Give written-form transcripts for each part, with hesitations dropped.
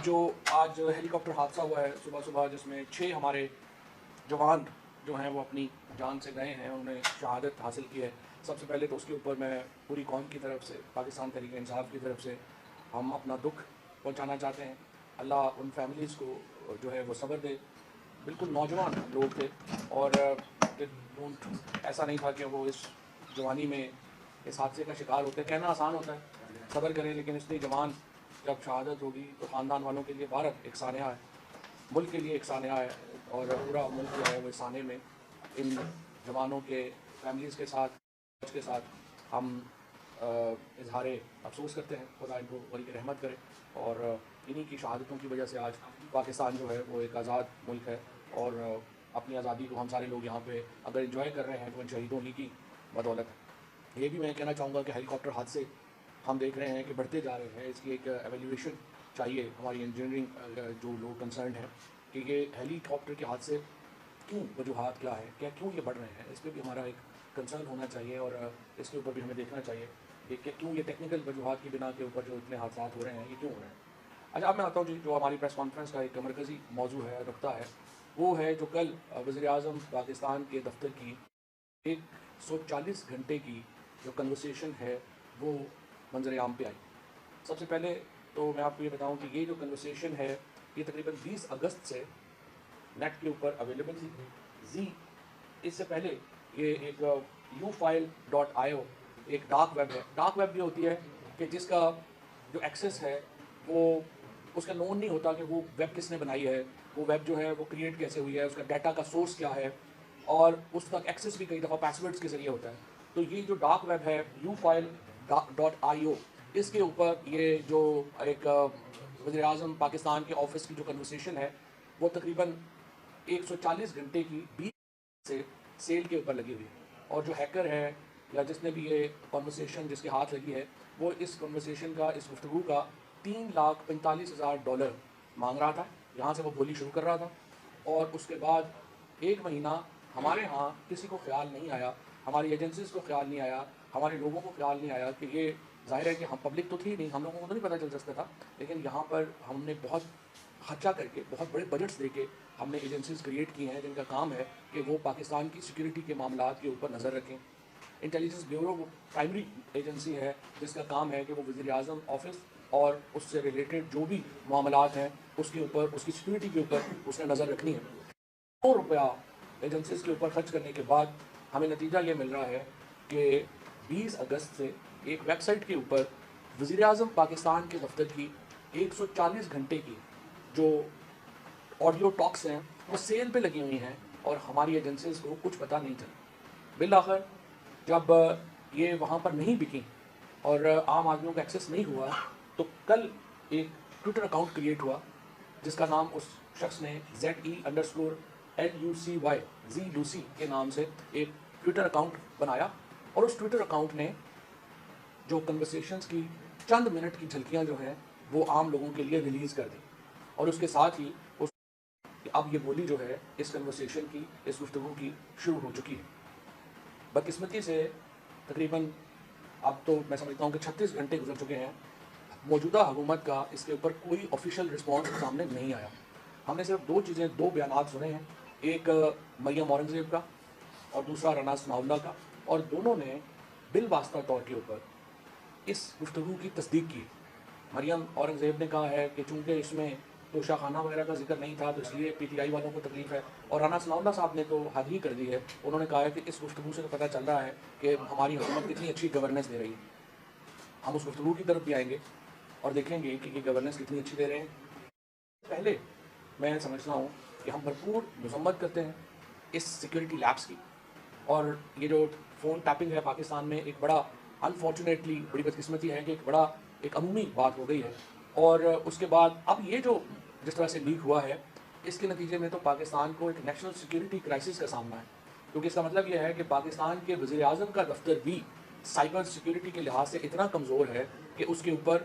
जो आज हेलीकॉप्टर हादसा हुआ है सुबह सुबह, जिसमें 6 हमारे जवान जो हैं वो अपनी जान से गए हैं, उन्हें शहादत हासिल की है। सबसे पहले तो उसके ऊपर मैं पूरी कौम की तरफ से, पाकिस्तान तहरीक इंसाफ की तरफ से हम अपना दुख पहुंचाना चाहते हैं। अल्लाह उन फैमिलीज़ को जो है वो सब्र दे। बिल्कुल नौजवान लोग थे और ऐसा नहीं था कि वो इस जवानी में इस हादसे का शिकार होते। कहना आसान होता है, सब्र करें, लेकिन इतनी जवान जब शहादत होगी तो ख़ानदान वालों के लिए भारत एक सानया है, मुल्क के लिए एक सानया है, और पूरा मुल्क जो है वो इस साने में इन जवानों के फैमिलीज़ के साथ हम इजहार अफसोस करते हैं। खुदा इनको बड़ी रहमत करे, और इन्हीं की शहादतों की वजह से आज पाकिस्तान जो है वो एक आज़ाद मुल्क है, और अपनी आज़ादी को हम सारे लोग यहाँ पे अगर एंजॉय कर रहे हैं तो इन शहीदों ही की बदौलत है। ये भी मैं कहना चाहूँगा कि हेलीकॉप्टर हादसे हम देख रहे हैं कि बढ़ते जा रहे हैं। इसकी एक एवेल्यूएशन चाहिए हमारी इंजीनियरिंग जो लोग कंसर्न हैं कि ये हेलीकॉप्टर के हादसे क्यों, वजूहात क्या है, क्यों ये बढ़ रहे हैं, इस पर भी हमारा एक कंसर्न होना चाहिए, और इसके ऊपर भी हमें देखना चाहिए कि क्यों ये टेक्निकल वजूहात की बिना के ऊपर जो इतने हादसा हो रहे हैं ये क्यों हो रहे हैं। अच्छा, अब मैं आता हूँ जी, जो हमारी प्रेस कॉन्फ्रेंस का एक मरकज़ी मौजू है, नुक्ता है, वो है जो कल वज़ीर-ए-आज़म पाकिस्तान के दफ्तर की 140 घंटे की जो कन्वर्सेशन है वो मंजर आम पे आई। सबसे पहले तो मैं आपको ये बताऊं कि ये जो कन्वर्सेशन है ये तकरीबन 20 अगस्त से नेट के ऊपर अवेलेबल थी। जी, इससे पहले ये एक ufile.io एक डार्क वेब है। डार्क वेब ये होती है कि जिसका जो एक्सेस है वो उसका नोन नहीं होता कि वो वेब किसने बनाई है, वो वेब जो है वो क्रिएट कैसे हुई है, उसका डाटा का सोर्स क्या है, और उसका एक्सेस भी कई दफ़ा पासवर्ड्स के ज़रिए होता है। तो ये जो डार्क वेब है ufile.io, इसके ऊपर ये जो एक वज़ीर-ए-आज़म पाकिस्तान के ऑफिस की जो कन्वर्सेशन है वो तकरीबन 140 घंटे की 20 से सेल के ऊपर लगी हुई है, और जो हैकर है या जिसने भी ये कन्वर्सेशन जिसके हाथ लगी है वो इस कन्वर्सेशन का, इस गुफ्तगू का $3,45,000 मांग रहा था। यहाँ से वो बोली शुरू कर रहा था, और उसके बाद 1 महीना हमारे यहाँ किसी को ख्याल नहीं आया, हमारी एजेंसीज़ को ख्याल नहीं आया, हमारे लोगों को ख्याल नहीं आया कि ये ज़ाहिर है कि हम पब्लिक तो थी नहीं, हम लोगों को तो नहीं पता चल सकता था, लेकिन यहाँ पर हमने बहुत खर्चा करके, बहुत बड़े बजट्स देके हमने एजेंसीज़ क्रिएट की हैं जिनका काम है कि वो पाकिस्तान की सिक्योरिटी के मामलात के ऊपर नज़र रखें। इंटेलिजेंस ब्यूरो वो प्राइमरी एजेंसी है जिसका काम है कि वो वज़ीर-ए-आज़म ऑफिस और उससे रिलेटेड जो भी मामलात हैं उसके ऊपर, उसकी सिक्योरिटी के ऊपर उसने नज़र रखनी है। ₹100 एजेंसीज़ के ऊपर खर्च करने के बाद हमें नतीजा ये मिल रहा है कि 20 अगस्त से एक वेबसाइट के ऊपर वज़ीर-ए-आज़म पाकिस्तान के दफ्तर की 140 घंटे की जो ऑडियो टॉक्स हैं वो सेल पे लगी हुई हैं, और हमारी एजेंसीज़ को कुछ पता नहीं चला। बिलाखिर जब ये वहाँ पर नहीं बिकी और आम आदमियों का एक्सेस नहीं हुआ, तो कल एक ट्विटर अकाउंट क्रिएट हुआ जिसका नाम उस शख्स ने ZE_LUCY जी लूसी के नाम से एक ट्विटर अकाउंट बनाया, और उस ट्विटर अकाउंट ने जो कन्वर्सेशंस की चंद मिनट की झलकियाँ जो हैं वो आम लोगों के लिए रिलीज़ कर दी, और उसके साथ ही उस अब ये बोली जो है इस कन्वर्सेशन की, इस गुफ्तगू की शुरू हो चुकी है। बदकिस्मती से तकरीबन अब तो मैं समझता हूँ कि 36 घंटे गुजर चुके हैं, मौजूदा हुकूमत का इसके ऊपर कोई ऑफिशियल रिस्पॉन्स सामने नहीं आया। हमने सिर्फ दो बयानात सुने हैं, एक मरियम औरंगज़ेब का और दूसरा रना सनाउल्लाह का, और दोनों ने बिलवास्ता तौर के ऊपर इस गुफ्तगू की तस्दीक की। मरियम औरंगज़ेब ने कहा है कि चूँकि इसमें तोशाखाना वगैरह का जिक्र नहीं था तो इसलिए PTI वालों को तकलीफ है, और राना सनाउल्लाह साहब ने तो हद ही कर दी है। उन्होंने कहा है कि इस गुफ्तगू से तो पता चल रहा है कि हमारी हुकूमत कितनी अच्छी गवर्नेंस दे रही है। हम उस गुफ्तगू की तरफ भी आएंगे और देखेंगे कि ये गवर्नेंस कितनी अच्छी दे रहे हैं। पहले मैं समझता हूँ कि हम भरपूर मजम्मत करते हैं इस सिक्योरिटी लैब्स की, और ये जो फ़ोन टैपिंग है पाकिस्तान में एक बड़ा अनफॉर्चुनेटली बड़ी बदकिस्मती है कि एक अमूमी बात हो गई है, और उसके बाद अब ये जो जिस तरह से लीक हुआ है इसके नतीजे में तो पाकिस्तान को एक नेशनल सिक्योरिटी क्राइसिस का सामना है, क्योंकि इसका मतलब ये है कि पाकिस्तान के वज़ीर-ए-आज़म का दफ्तर भी साइबर सिक्योरिटी के लिहाज से इतना कमज़ोर है कि उसके ऊपर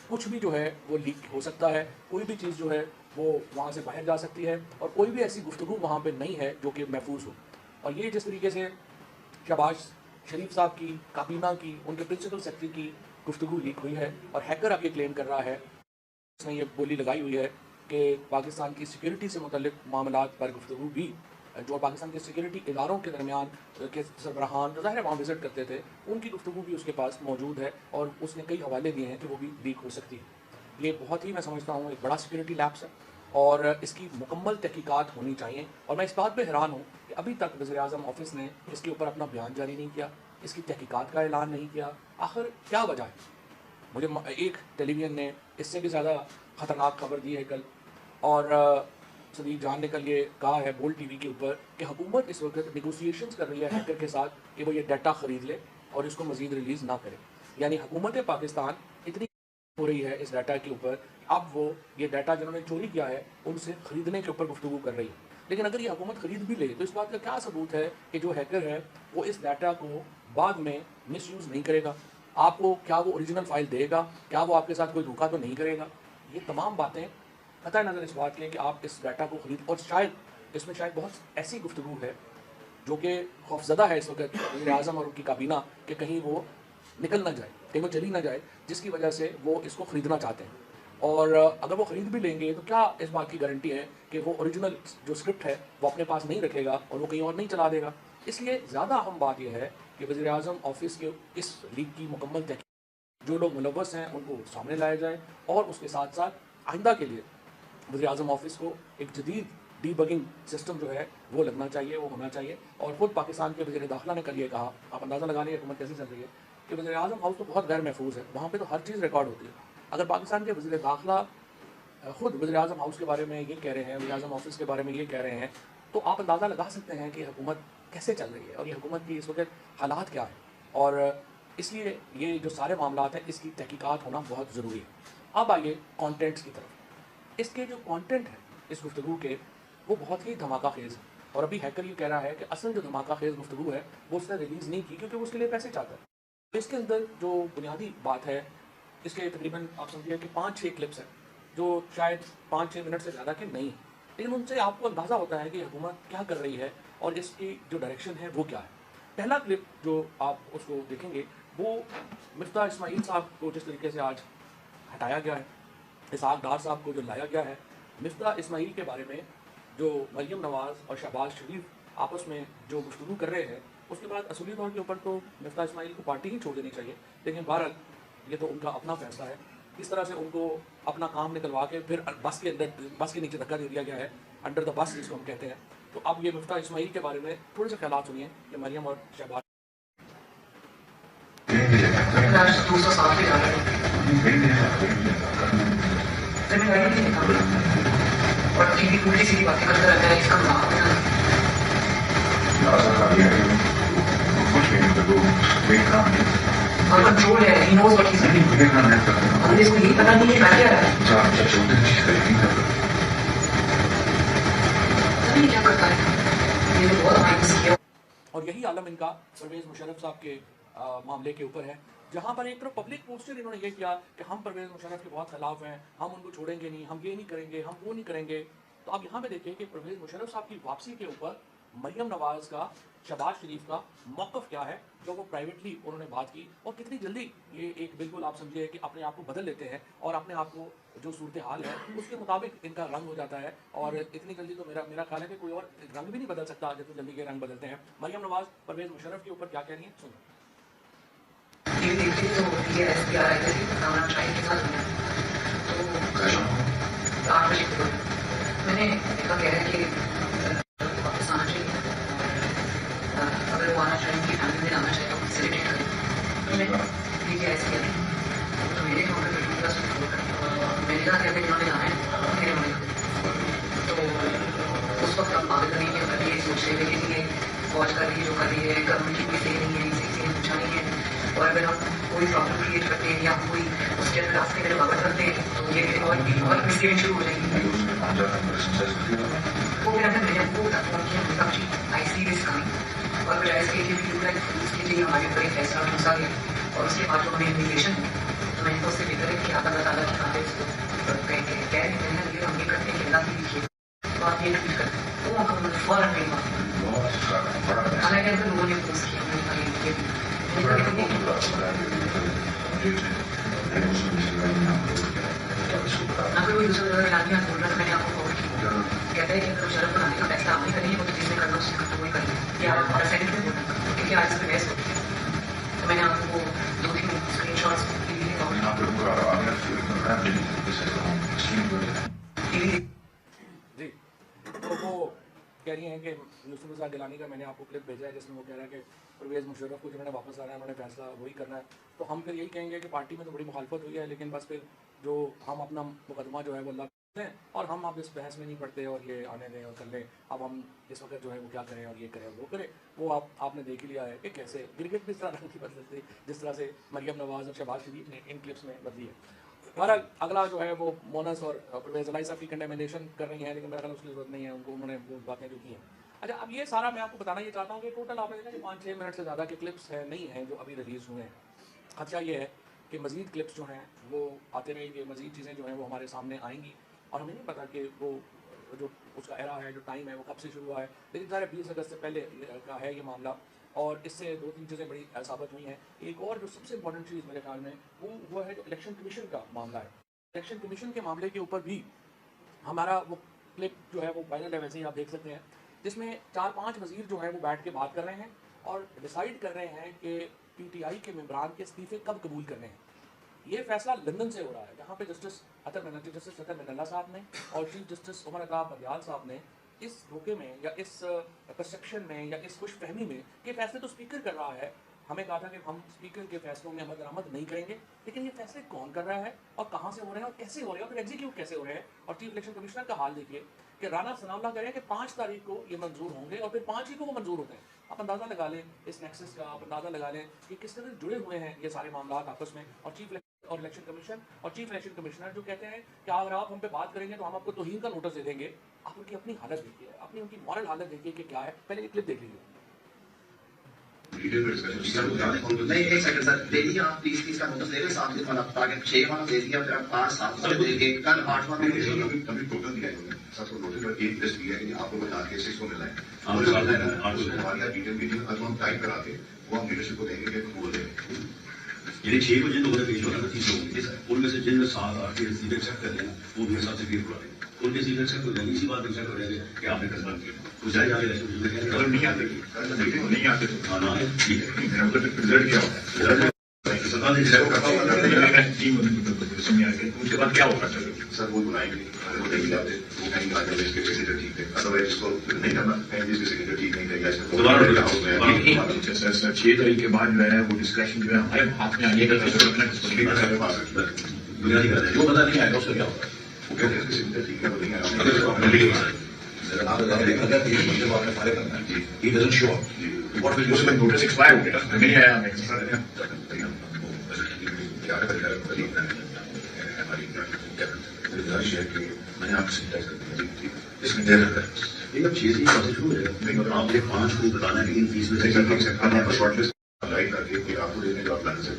कुछ भी जो है वो लीक हो सकता है, कोई भी चीज़ जो है वो वहाँ से बाहर जा सकती है, और कोई भी ऐसी गुफ्तगू वहाँ पे नहीं है जो कि महफूज हो। और ये जिस तरीके से शहबाज शरीफ साहब की, काबीना की, उनके प्रिंसिपल सेक्रेटरी की गुफ्तगू लीक हुई है, और हैकर अब ये क्लेम कर रहा है उसने ये बोली लगाई हुई है कि पाकिस्तान की सिक्योरिटी से मुतल्लिक मामलात पर गुफ्तगू भी जो पाकिस्तान के सिक्योरिटी इदारों के दरमियान के सरबराहान जो ज़ाहिर है वहाँ विज़िट करते थे, उनकी गुफ्तगू भी उसके पास मौजूद है और उसने कई हवाले दिए हैं कि वो भी लीक हो सकती है। ये बहुत ही मैं समझता हूँ एक बड़ा सिक्योरिटी लैप्स है और इसकी मुकम्मल तहकीकात होनी चाहिए। और मैं इस बात पर हैरान हूँ कि अभी तक वज़ीर-ए-आज़म ऑफिस ने इसके ऊपर अपना बयान जारी नहीं किया, इसकी तहकीकात का ऐलान नहीं किया। आखिर क्या वजह है? मुझे एक टेलीविज़न ने इससे भी ज़्यादा ख़तरनाक खबर दी है कल, और सदीक जान ने कल ये कहा है बोल्ड टीवी के ऊपर कि हुकूमत इस वक्त निगोसिएशंस कर रही है हैकर के साथ कि वो ये डाटा ख़रीद ले और इसको मज़ीद रिलीज़ ना करे। यानी हुकूमत पाकिस्तान इतनी हो रही है इस डाटा के ऊपर, अब वो ये डाटा जिन्होंने चोरी किया है उनसे ख़रीदने के ऊपर गुफ्तगू कर रही है। लेकिन अगर ये हुकूमत ख़रीद भी ले तो इस बात का क्या सबूत है कि जो हैकर है वो इस डाटा को बाद में मिसयूज़ नहीं करेगा? आपको क्या वो ओरिजिनल फ़ाइल देगा? क्या वो आपके साथ कोई धोखा तो नहीं करेगा? ये तमाम बातें कतई नज़र इस बात की है कि आप इस डाटा को खरीद, और शायद इसमें शायद बहुत ऐसी गुफ्तगू है जो कि खौफज़दा है इस वक्त वज़ीर-ए-आज़म और उनकी काबीना कि कहीं वो निकल ना जाए, कहीं वो चली ना जाए, जिसकी वजह से वो इसको ख़रीदना चाहते हैं। और अगर वो ख़रीद भी लेंगे तो क्या इस बात की गारंटी है कि वो ओरिजिनल जो स्क्रिप्ट है वो अपने पास नहीं रखेगा और वो कहीं और नहीं चला देगा? इसलिए ज़्यादा अहम बात यह है कि वज़ीर-ए-आज़म ऑफिस के इस लीक की मुकम्मल तहकीक, जो लोग मुलव्वस हैं उनको सामने लाया जाए, और उसके साथ साथ आइंदा के लिए वज़ीर-ए-आज़म ऑफिस को एक जदीद डीबगिंग सिस्टम जो है वो लगना चाहिए, वो होना चाहिए। और ख़ुद पाकिस्तान के वज़ीर दाखिला ने कल ये कहा, आप अंदाज़ा लगा लीजिए हुकूमत कैसे चल रही है, कि वज़ीर-ए-आज़म हाउस तो बहुत गैर महफूज है, वहाँ पे तो हर चीज़ रिकॉर्ड होती है। अगर पाकिस्तान के वज़ीर दाखिला ख़ुद वज़ीर-ए-आज़म हाउस के बारे में ये कह रहे हैं, वज़ीर-ए-आज़म ऑफिस के बारे में ये कह रहे हैं, तो आप अंदाज़ा लगा सकते हैं कि हुकूमत कैसे चल रही है और ये हुकूमत की इस वक्त हालात क्या है। और इसलिए ये जो सारे मामलात हैं इसकी तहकीकात होना बहुत ज़रूरी है। अब आइए कॉन्टेंट्स की तरफ। इसके जो कॉन्टेंट है इस गुफ्तगू के वो बहुत ही धमाका खेज़ है, और अभी हैकर ये कह रहा है कि असल जो धमाका खेज़ गुफ्तगू है वो उसने रिलीज़ नहीं की क्योंकि वो उसके लिए पैसे चाहता है। तो इसके अंदर जो बुनियादी बात है, इसके तकरीबन आप समझिए कि 5-6 क्लिप्स हैं जो शायद 5-6 मिनट से ज़्यादा के नहीं, लेकिन उनसे आपको अंदाज़ा होता है कि हुकूमत क्या कर रही है और इसकी जो डायरेक्शन है वो क्या है। पहला क्लिप जो आप उसको देखेंगे वो मिफ्ता इस्माइल साहब को जिस तरीके से आज हटाया गया है, इसहाक डार साहब को जो लाया गया है, मिफ्ता इस्माइल के बारे में जो मरियम नवाज़ और शहबाज शरीफ आपस में जो गुफ्तगू कर रहे हैं, उसके बाद असूली तौर के ऊपर तो मिफ्ता इस्माइल को पार्टी ही छोड़ देनी चाहिए, लेकिन बहरहाल ये तो उनका अपना फैसला है। इस तरह से उनको अपना काम निकलवा के फिर बस के अंदर, बस के नीचे धक्का दे दिया गया है, अंडर द बस जिसको हम कहते हैं। तो अब ये मिफ्ता इस्माइल के बारे में थोड़े से ख्यालात सुनिए कि मरियम और शहबाज और सीधी उल्टी सीधी बातें करता रहता है, इसका मजाक उड़ाना। और कंट्रोल है, he knows what he's doing। और इसको यही पता नहीं है क्या क्या है, पता नहीं क्या करता है, ये तो बहुत मायूस किया। और यही आलम इनका परवेज़ मुशर्रफ साहब के मामले के ऊपर है, जहाँ पर एक तरफ पब्लिक पोस्टर इन्होंने ये किया कि हम परवेज़ मुशर्रफ के बहुत खिलाफ हैं, हम उनको छोड़ेंगे नहीं, हम ये नहीं करेंगे, हम वो नहीं करेंगे। तो आप यहाँ पे देखिए कि परवेज़ मुशर्रफ साहब की वापसी के ऊपर मरियम नवाज़ का, शहबाज शरीफ का मौक़िफ़ क्या है, जो वो प्राइवेटली उन्होंने बात की, और कितनी जल्दी ये एक बिल्कुल आप समझिए कि अपने आप को बदल लेते हैं और अपने आप को जो सूरत हाल है उसके मुताबिक इनका रंग हो जाता है। और इतनी जल्दी तो मेरा ख्याल है कि कोई और रंग भी नहीं बदल सकता जितनी जल्दी के रंग बदलते हैं। मरियम नवाज़ परवेज़ मुशर्रफ के ऊपर क्या कह रही हैं, सुनो। ये देखते तो ये SPR आई थी बताना चाहिए के साथ में, तो 8 बजे के बाद मैंने देखा कह रहा है कि वापस आना चाहिए, अगर वो आना चाहिए कि फैमिली में आना चाहिए तो फैसिलिटेट करें। तो मैंने ये क्या SPR तो मेरे यहाँ पर बिल्कुल प्लस मैंने कहा कि अगर इन्होंने जाना है मेरे होने, तो उस वक्त हम पागल नहीं है, अगर ये सोच रहे थे कि ये फौज कर रही है जो कर रही है, गवर्नमेंट की कोई सही नहीं है, सही से पूछा नहीं है, और अगर हम कोई प्रॉब्लम क्रिएट करते हैं या कोई उसके अंदर रास्ते में रुकावट करते हैं तो ये और मिसगेविंग शुरू हो जाएगी। वो फिर अगर मैंने आपको फोन किया मतलब जी आई सी दिस कमिंग, और फिर ऐसे कि उसके लिए हमारे ऊपर एक फैसला उठा गया, और उसके बाद जो हमें इन्विटेशन तो मैंने तो उससे बेहतर है कि आप अल्लाह ताला की खातिर इसको कह रहे हैं ये हम ये करते हैं अल्लाह की लिखिए तो आप ये ट्वीट करते हैं, वो हम फौरन नहीं मानते। हालांकि अगर लोगों ने पोस्ट किया बात बोल रहा था, मैंने आपको कॉल किया, कहता है कि अगर मुशर्रफ बनाने का फैसला आपने करनी है, वो तो जिसने करना उसने खत्म वही कर लिया, कि आप और सेकंड में बोला क्योंकि आज से बहस होती है, तो मैंने आपको 2-3 स्क्रीन शॉट्स जी, तो वो कह रही हैं कि यूसुफ रज़ा गिलानी का मैंने आपको क्लिप भेजा है जिसमें वो कह रहा है कि परवेज़ मुशर्रफ को जिन्होंने वापस आना है उन्होंने फैसला वही करना है। तो हम फिर यही कहेंगे कि पार्टी में तो बड़ी मुखालफत हुई है, लेकिन बस फिर जो हम अपना मुकदमा जो है वो अल्लाह लें और हम अब इस बहस में नहीं पड़ते और ये आने दें और कर लें। अब हम इस वक्त जो है वो क्या करें और ये करें और वो करें, वो आपने देख ही लिया है कि कैसे गिरगिट भी इस तरह की बदलती जिस तरह से मरियम नवाज़ और शहबाज शरीफ ने इन क्लिप्स में बदली है। हमारा अगला जो है वो मोनस और परवेज़ इलाही साहब की कंडेमिनेशन कर रही हैं, लेकिन मेरा ख्याल उसकी ज़रूरत नहीं है, उनको उन्होंने वो बातें जो की हैं। अच्छा, अब ये सारा मैं आपको बताना ये चाहता हूँ कि टोटल आपने देखा कि 5-6 मिनट से ज़्यादा के क्लिप्स हैं नहीं हैं जो अभी रिलीज़ हुए हैं। खदशा ये है कि मज़ीद क्लिप्स जो हैं वो आते रहेंगे, मज़ीद चीज़ें जो हैं वो हमारे सामने आएंगी और हमें नहीं पता कि वो जो उसका एरा है, जो टाइम है, वो कब से शुरू हुआ है, लेकिन ज़ाहिर 20 अगस्त से पहले का है ये मामला और इससे 2-3 चीज़ें बड़ी साबित हुई हैं। एक और जो सबसे इंपॉर्टेंट चीज़ मेरे ख्याल में वो है जो इलेक्शन कमीशन का मामला है। इलेक्शन कमीशन के मामले के ऊपर भी हमारा वो क्लिप जो है वो वायरल है, वैसे ही आप देख सकते हैं, जिसमें 4-5 वज़ीर जो हैं वो बैठ के बात कर रहे हैं और डिसाइड कर रहे हैं कि पीटीआई के मेंबरान के इस्तीफे कब कबूल करने हैं। ये फैसला लंदन से हो रहा है, जहाँ पे जस्टिस अतर मनल्ला साहब ने और चीफ जस्टिस उमर अता बंदियाल साहब ने इस धोखे में या इस परसेप्शन में या इस खुशफहमी में कि फैसले तो स्पीकर कर रहा है, हमें कहा था कि हम स्पीकर के फैसलों में अमल दरामद नहीं करेंगे, लेकिन ये फैसले कौन कर रहा है और कहाँ से हो रहे हैं और कैसे हो रहे हैं और फिर एग्जीक्यूट कैसे हो रहे हैं। और चीफ इलेक्शन कमिश्नर का हाल देखिए कि राना सनाउल्लाह कह रहे हैं कि 5 तारीख को ये मंजूर होंगे और फिर 5 ही को वो मंजूर होते हैं। आप अंदाज़ा लगा लें इस नेक्सस का, आप अंदाज़ा लगा लें कि किस तरह जुड़े हुए हैं ये सारे मामला आपस में। और इलेक्शन कमीशन और चीफ इलेक्शन कमिश्नर जो कहते हैं कि अगर आप हम पे बात करेंगे तो हम आपको तौहीन का नोटिस दे देंगे। आप उनकी अपनी हालत देखिए, अपनी उनकी मॉरल हालत देखिए कि क्या है। पहले ये क्लिप देख लीजिए। नहीं, एक सेकंड सर, दे दिया आप 20 का नोटिस दे रहे, 7 दिन वाला टारगेट 6 वाला दे दिया, फिर आप 5-7 वाले दे दिए, कल 8 वाला दे दिया। अभी टोटल दिया है उन्होंने, सबको नोटिस और एक लिस्ट दिया है कि आपको बता के 6 को मिलना है। और जो है ना, हमारी डिटेल मीटिंग आज हम टाइप करा के वो हम लीडरशिप को देंगे कि बोल देंगे। यानी 6 बजे तो उन्हें पेश होना था 30 लोगों उनमें से जिनमें 7 आके सीधे एक्सेप्ट कर लेना वो मेरे साथ से क्लियर करा देंगे, उनके सीधे एक्सेप्ट हो जाएंगे। इसी बात एक्सेप्ट हो जाएंगे कि आपने कसम किया तो जाए जाके अगर नहीं आते नहीं आते तो हाँ ना है ठीक है। मेरा मतलब रिजल्ट क्या होता है सत्ता ने एक्सेप्ट करता उसके बाद क्या होगा सर, वो बुलाएंगे वो नहीं लाते, वो कहीं आगे इसके सिग्नेचर ठीक है, अदरवाइज इसको नहीं करना, कहीं इसके सिग्नेचर ठीक नहीं है। सर 6 तारीख के बाद जो है वो डिस्कशन जो है हमारे हाथ में आने का वो पता नहीं आएगा उसका क्या होगा, वो कहते हैं सिग्नेचर ठीक है वो नहीं आएगा। उसमें नोटिस एक्सपायर हो गया, नहीं आया मैंने आपसे इसमें देर है एकदम चीज ही बातें शुरू है। आपने 5 को बताना है लेकिन 20 में से शॉर्ट लिस्ट राइट करके आपको देने का प्लान से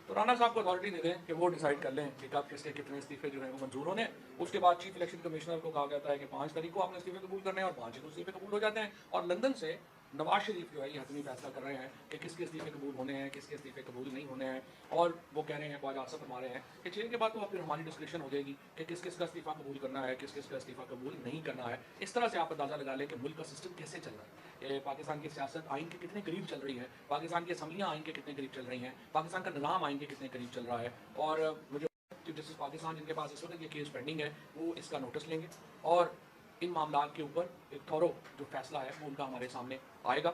तो राणा साहब को अथॉरिटी दे दें कि वो डिसाइड कर लें कि कब किसके कितने इस्तीफे जो है वो मंजूर होने। उसके बाद चीफ इलेक्शन कमिश्नर को कहा जाता है कि 5 तारीख को आपने इस्तीफे कबूल करने हैं और 5 को इस्तीफे कबूल हो जाते हैं। और लंदन से नवाज शरीफ जो है ये हतमी फैसला कर रहे हैं कि किसके इस्तीफे कबूल होने हैं, किसके इस्तीफे कबूल नहीं होने हैं। और वो कह रहे हैं, ख्वाजा आसफ फरमा रहे हैं कि 6 के बाद तो फिर हमारी डिस्कशन हो जाएगी कि किस किस का इस्तीफा कबूल करना है, किस किस का इस्तीफा कबूल नहीं करना है। इस तरह से आप अंदाज़ा लगा लें कि मुल्क का सिस्टम कैसे चल रहा है। पाकिस्तान की सियासत आइन के कितने करीब चल रही है, पाकिस्तान की असम्बलियाँ आइन के कितने करीब चल रही हैं, पाकिस्तान का निज़ाम आइन के कितने करीब चल रहा है। और मुझे चीफ जस्टिस पाकिस्तान जिनके पास इस वक्त ये केस पेंडिंग है वो इसका नोटिस लेंगे और इन मामलों के ऊपर एक थॉरो जो फैसला है वो उनका हमारे सामने आएगा।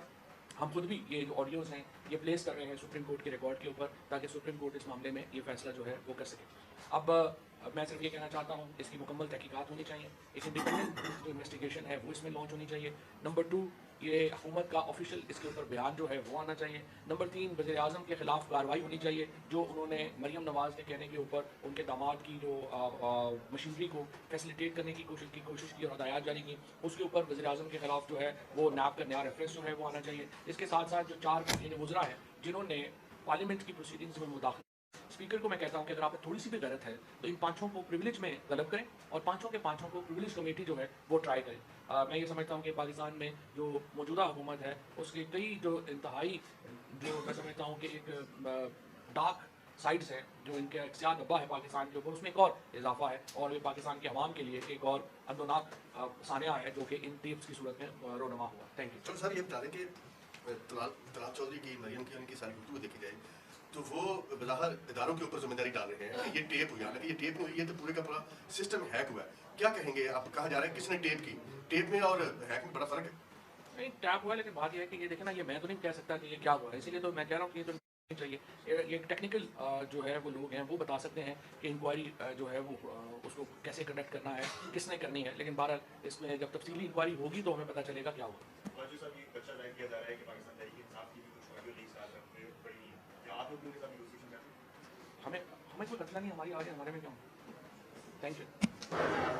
हम खुद भी ये जो ऑडियोज़ हैं ये प्लेस कर रहे हैं सुप्रीम कोर्ट के रिकॉर्ड के ऊपर ताकि सुप्रीम कोर्ट इस मामले में ये फैसला जो है वो कर सके। अब मैं सिर्फ ये कहना चाहता हूँ इसकी मुकम्मल तहकीकात होनी चाहिए, एक इंडिपेंडेंट जो इन्वेस्टिगेशन है वो इसमें लॉन्च होनी चाहिए। नंबर 2 ये हुकूमत का ऑफिशियल इसके ऊपर बयान जो है वो आना चाहिए। नंबर 3 वज़ीर आज़म के ख़िलाफ़ कार्रवाई होनी चाहिए जो उन्होंने मरियम नवाज़ के कहने के ऊपर उनके दामाद की जो मशीनरी को फैसिलिटेट करने की कोशिश की और हदायत जारी की, उसके ऊपर वज़ीर आज़म के ख़िलाफ़ जो है वो नैब का नया रेफरेंस जो है वो आना चाहिए। इसके साथ साथ जो 4 वज़ीर वज़रा हैं जिन्होंने पार्लियामेंट की प्रोसीडिंग्स में मुदाखलत स्पीकर को मैं कहता हूँ कि अगर आप में थोड़ी सी भी गलत है तो इन पाँचों को प्रिविलेज में तलब करें और पाँचों के पाँचों को प्रिविलेज कमेटी जो है वो ट्राई करें। मैं ये समझता हूँ कि पाकिस्तान में जो मौजूदा हुकूमत है उसके कई जो इंतहाई जो मैं समझता हूँ कि एक डार्क साइड्स हैं जो इनके इख्तियार दबा है पाकिस्तान के ऊपर, उसमें एक और इजाफा है और ये पाकिस्तान के अवाम के लिए एक और अंदोनाक सानिया है जो कि इन टेप्स की सूरत में रोनमा हुआ। Thank you. तो सर ये बता दें कि तलाल चौधरी की, मरियम की, उनकी सारी गुफ्तगू देखी जाए तो वो बज़ाहिर इदारों के ऊपर जिम्मेदारी डाल रहे हैं कि ये टेप हुई, हालांकि ये टेप नहीं हुई है तो पूरे का पूरा सिस्टम हैक हुआ है। क्या कहेंगे आप, कहा जा रहा है किसने टेप की, टेप में और हैक में बड़ा फर्क है? नहीं टैप हुआ, लेकिन बात यह है कि ये देखें ना, ये मैं तो नहीं कह सकता कि ये क्या हुआ है, इसीलिए तो मैं कह रहा हूँ कि ये तो नहीं चाहिए। ये टेक्निकल जो है वो लोग हैं वो बता सकते हैं कि इंक्वायरी जो है वो उसको कैसे कंडक्ट करना है, किसने करनी है, लेकिन बहरहाल इसमें जब तफसीली इंक्वायरी होगी तो हमें पता चलेगा क्या हुआ। हमें कोई खतरा नहीं, हमारी आवाज़ हमारे में क्यों। Thank you.